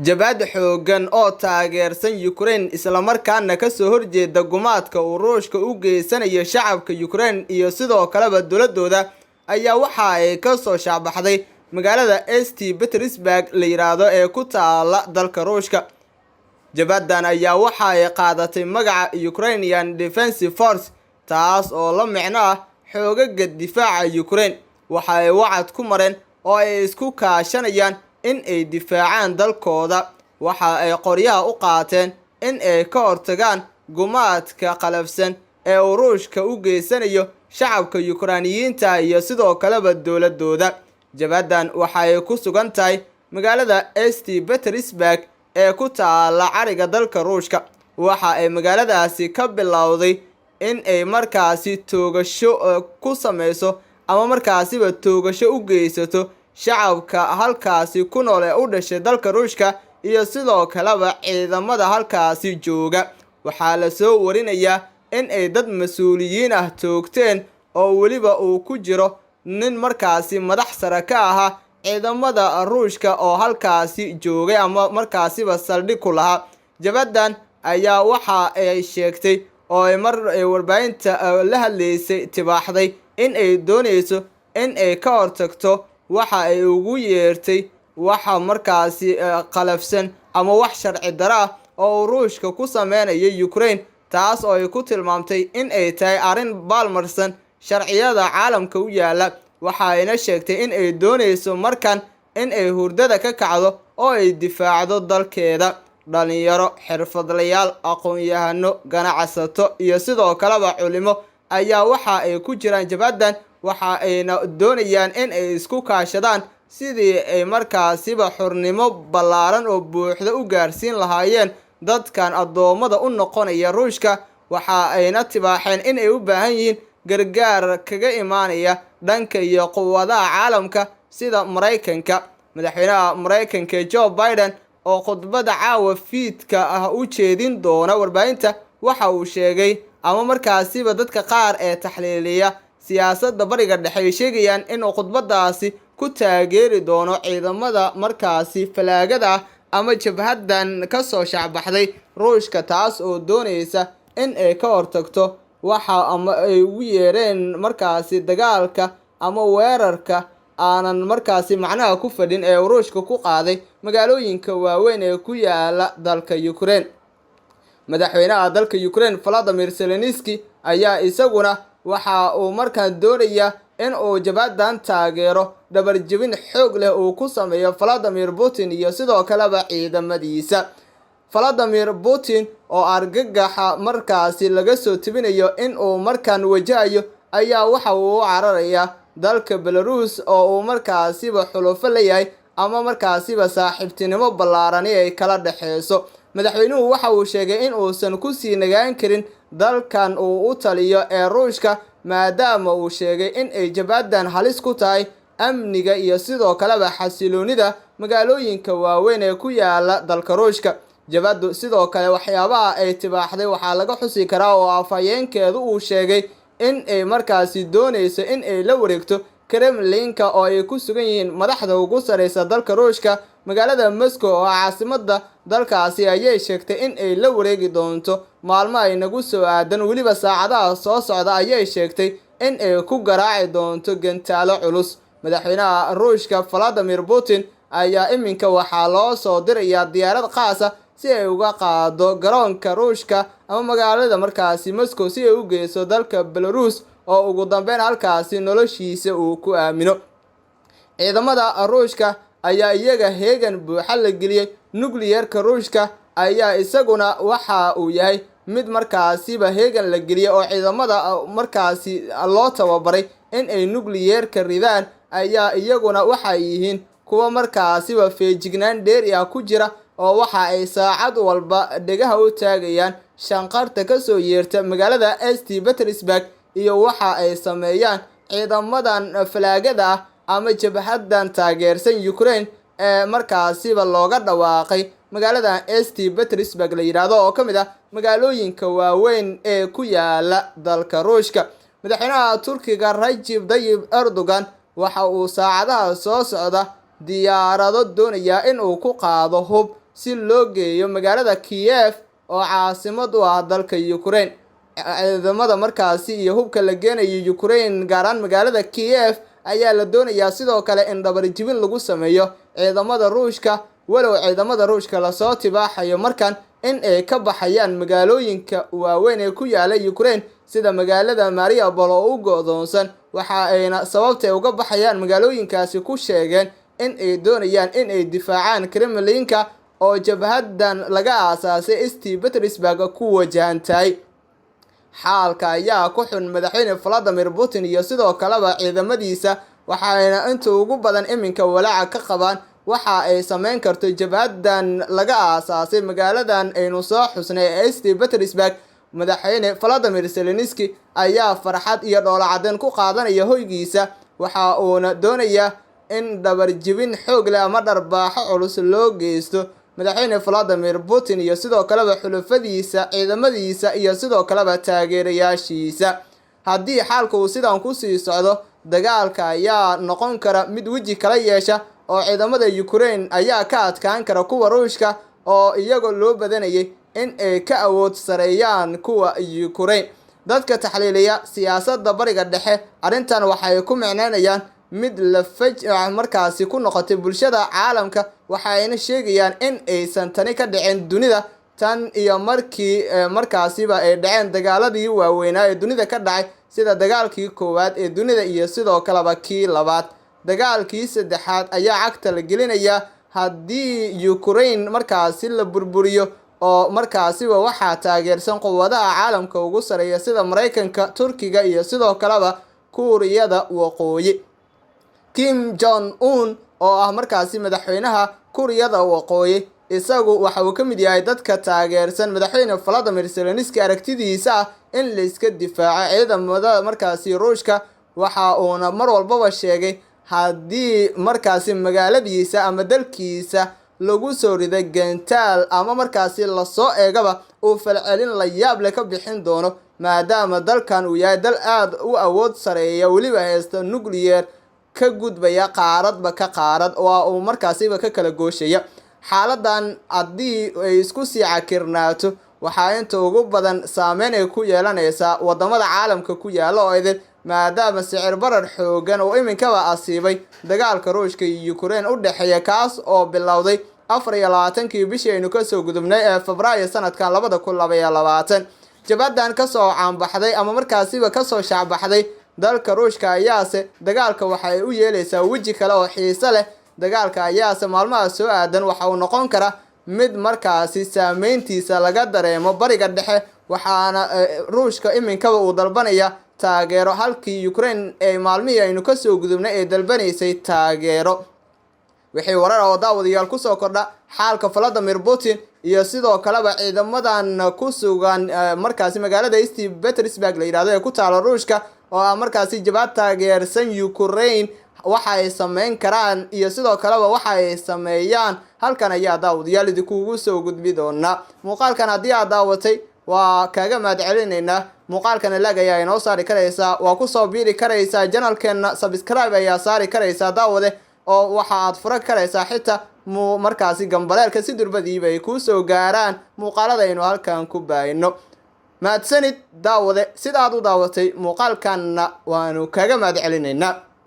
Jabhad xooggan oo taageersan Ukraine isla markaana ka soo horjeeda gumaadka uu Ruushka u geysanayo shacabka Ukraine iyo sidoo kaleba dowladooda ayaa waxa ay ka soo shaabaxday magaalada St. Petersburg la yiraahdo ee ku taala dalka Ruushka. Jabhadan ayaa waxa ay qaadatay magaca Ukrainian Defensive Force, taas oo la micno ah xoogagga difaaca Ukraine. Waxa ay wacad ku mareen oo ay isku kaashanayaan in ay difaacaan dalkooda. Waxa ay qoryaha u qaateen in ay ka hortagaan gumaadka qalafsan ee uu Ruushka u geysanayo shacabka Ukrainiyiinta iyo sidoo kaleba dowladooda. Jabhadan waxa ay ku sugan tahay magaalada St. Petersburg ee ku taala cariga dalka Ruushka. Waxa ay magaaladaasi ka bilowday in ay markaasi toogasho ku sameyso ama markaasiba toogasho u geysato shacabka halkaasi ku nool ee u dhashay dalka Ruushka iyo sidoo kaleba ciidamada halkaasi jooga. Waxaa la soo warinayaa in ay dad mas'uuliyiin ah toogteen oo waliba uu ku jiro nin markaasi madax sare ka ahaa ciidamada Ruushka oo halkaasi joogay ama markaasiba saldhig ku lahaa. Jabhadan ayaa waxa ay sheegtay oo ay warbaahinta la hadlaysay tibaaxday in ay dooneyso in ay ka hortagto waxa ay ugu yeertay waxa markaasi qalafsan ama wax sharci darro ah oo Ruushka ku sameynaya Ukraine, taas oo ay ku tilmaamtay in ay tahay arrin baalmarsan sharciyada caalamka u yaala. Waxa ayna sheegtay in ay dooneyso markan in ay hurdada ka kacdo oo ay difaacdo dalkeeda. Dhalinyaro, xirfadlayaal, aqoon-yahano, ganacsato iyo sidoo kaleba culimo ayaa waxa ay ku jiraan jabhadan. Waxa ayna doonayaan in ay isku kaashadaan sidii ay markaasiba xornimo ballaaran oo buuxda u gaarsiin lahaayeen dadkan adoomada u noqonaya Ruushka. Waxa ayna tibaaxeen in ay u baahan yihiin gargaar kaga imaanaya dhanka iyo quwadaha caalamka sida Mareykanka. Madaxweynaha Mareykanka Joe Biden oo khudbada caawa fiidka ah u jeedin doona warbaahinta waxa uu sheegay ama markaasiba dadka qaar ee taxliiliya siyaasadda bariga dhexe ay sheegayaan in uu khudbadaasi ku taageeri doono ciidamada markaasi falaagada ah ama jabhadan ka soo shacbaxday Ruushka, taas oo dooneysa in ay ka hortagto waxa ama ay ugu yeereen markaasi dagaalka ama weerarka aanan markaasi macnaha ku fadhin ee Ruushka ku qaaday magaalooyinka waaweyn ee ku yaala dalka Ukraine. Madaxweynaha dalka Ukraine Volodymyr Zelensky ayaa isaguna waxa uu markaan doonaya in uu jabhadan taageero dabar jebin xoog leh uu ku sameeyo Vladimir Putin iyo sidoo kaleba ciidamadiisa. Vladimir Putin oo argagaxa markaasi laga soo tibinayo in uu markaan wajahayo ayaa waxa uu cararaya dalka Belarus oo uu markaasiba xulufo leeyahay ama markaasiba saaxiibtinimo ballaaran ay kala dhaxeyso. Madaxweynuhu waxa uu sheegay in uusan ku sii nagaan karin dalkan uu u taliyo ee Ruushka maadaama uu sheegay in ay jabhadan halis ku tahay amniga iyo sidoo kaleba xasiloonida magaalooyinka waaweyn ee ku yaala dalka Ruushka. Jabhadu sidoo kale waxyaabaha ay tibaaxday waxaa laga xusi karaa oo afhayeenkeedu uu sheegay in ay markaasi dooneyso in ay la wareegto Kremlinka oo ay ku sugan yihiin madaxda ugu sareysa dalka Ruushka. Magaalada Moscow oo caasimada dalkaasi ayay sheegtay in ay la wareegi doonto maalmo ay nagu soo aadan, waliba saacadaha soo socda ayay sheegtay in ay ku garaaci doonto gantaalo culus. Madaxweynaha Ruushka Vladimir Putin ayaa iminka waxaa loo soo dirayaa diyaarad khaas ah si ay uga qaado garoonka Ruushka ama magaalada markaasi Moscow si ay u geyso dalka Belarus oo ugu dambeyn halkaasi noloshiisa uu ku aamino. Ciidamada Ruushka ayaa iyaga heegan buuxa la geliyay. Nuclear-ka Ruushka ayaa isaguna waxa uu yahay mid markaasiba heegan la geliyay oo ciidamada markaasi loo tababaray in ay nuclear-ka ridaan ayaa iyaguna waxay yihiin kuwa markaasiba feejignaan dheeri ah ku jira oo waxa ay saacad walba dhegaha u taagayaan shanqarta ka soo yeerta magaalada St. Petersburg iyo waxa ay sameeyaan ciidamadan falaagada ah ama jabhadan taageersan Ukraine ee markaasiba looga dhawaaqay magaalada St. Petersburg la yiraahdo oo kamid ah magaalooyinka waaweyn ee ku yaala dalka Ruushka. Madaxweynaha Turkiga Recep Tayyip Erdogan waxa uu saacadaha soo socda diyaarado doonaya in uu ku qaado hub si loo geeyo magaalada Kiev oo caasimad u ah dalka Ukraine. Ciidamada markaasi iyo hubka la geenayo Ukraine gaar ahaan magaalada Kiev ayaa la doonayaa sidoo kale in dhabar jibin lagu sameeyo ciidamada Ruushka, walow ciidamada Ruushka la soo tibaaxayo markan in ay ka baxayaan magaalooyinka waaweyn ee ku yaala Ukraine sida magaalada Mariupol oo u go'doonsan. waxa ayna sababtay uga baxayaan magaalooyinkaasi ku sheegeen in ay doonayaan in ay difaacaan Kremlinka oo jabhadan laga aasaasay St. Petersburg ku wajahantahay. xaalka ayaa ku xun madaxweyne Vladimir Putin iyo sidoo kaleba ciidamadiisa, waxaana inta ugu badan iminka walaaca ka qabaan waxa ay sameyn karto jabhadan laga aasaasay magaaladan aynu soo xusnay ee St. Petersburg. madaxweyne Vladimir Zelensky ayaa farxad iyo dhoola-cadeen ku qaadanaya hoygiisa, waxa uuna doonayaa in dhabar jibin xoog leh ama dharbaaxo culus loo geysto madaxweyne Vladimir Putin iyo sidoo kaleba xulafadiisa, ciidamadiisa iyo sidoo kaleba taageerayaashiisa. haddii xaalku uu sidan ku sii socdo, dagaalka ayaa noqon kara mid weji kala yeesha oo ciidamada Ukraine ayaa ka adkaan kara kuwa Ruushka oo iyagoo loo badanayay in ay ka awood sareeyaan kuwa Ukraine. dadka taxliiliya siyaasadda bariga dhexe arrintan waxay ku micnaynayaan mid la markaasi ku noqotay bulshada caalamka, waxayna sheegayaan in aysan tani ka dhicin dunida tan iyo markii markaasiba ay dhaceen dagaaladii waaweynaa ee dunida ka dhacay sida dagaalkii koowaad ee dunida iyo sidoo kaleba kii labaad. dagaalkii saddexaad ayaa cagta la gelinayaa haddii Ukraine markaasi la burburiyo oo markaasiba waxaa taageersan quwadaha caalamka ugu sareeya sida Mareykanka, Turkiga iyo sidoo kaleba Kuuriyada Waqooyi. Kim Jong-un oo ah markaasi madaxweynaha Kuuriyada Waqooyi, isagu waxa uu ka mid yahay dadka taageersan madaxweyne Vladimir Zelensky aragtidiisa ah in la iska difaaco ciidamada markaasi Ruushka. waxa uuna mar walbaba sheegay haddii markaasi magaaladiisa ama dalkiisa lagu soo riday gantaal ama markaasi la soo eegaba uu falcelin la yaab leh ka bixin doono, maadaama dalkan uu yahay dal aad u awood sareeya weliba haysta nuclear ka gudbaya qaaradba ka qaarad oo uu markaasiba ka kala gooshaya. xaaladan haddii ay isku sii cakirnaato waxaa inta ugu badan saameyn ay ku yeelanaysaa wadamada caalamka ku yaala oo idin, maadaama sicir barar xoogan oo iminkaba asiibay dagaalka Ruushka iyo Ukraine u dhaxeeya, kaas oo bilowday 24kii bishii aynu ka soo gudubnay ee Febraayo sanadkan 2022. jabhadan ka soo caanbaxday ama markaasiba ka soo shacbaxday dalka Ruushka ayaase dagaalka waxa ay u yeelaysaa weji kale oo xiiso leh. dagaalka ayaase maalmaha soo aadan waxa uu noqon kara mid markaasi saameyntiisa laga dareemo bariga dhexe, waxaana Ruushka iminkaba uu dalbanaya taageero halkii Ukraine ee maalmihii aynu ka soo gudubnay ee dalbanaysay taageero. wixii warar oo daawadayaal ku soo kordha xaalka Vladimir Putin iyo sidoo kaleba ciidamadan ku sugan markaasi magaalada St. Petersburg la yiraahdo ee ku taala Ruushka oo markaasi jabhad taageersan Ukraine waxa ay sameyn karaan iyo sidoo kaleba waxa ay sameeyaan. halkan ayaa daawadayaal idinku soo gudbi doona muuqaalkan. haddii aad daawatay waa kaaga mahad celinaynaa. muuqaalkan lag ayaa inoo saari karaysaa, waa ku soo biiri karaysaa channelkeena, subscribe ayaa saari karaysaa daawade, oo waxa aad fura karaysaa xitaa markaasi gambaleelka si durbadiiba ay ku soo gaaraan muuqaalada aynu halkan ku baayno. mahadsanid daawade sidaad u daawatay muuqaalkanna waanu kaaga mahad celinaynaa.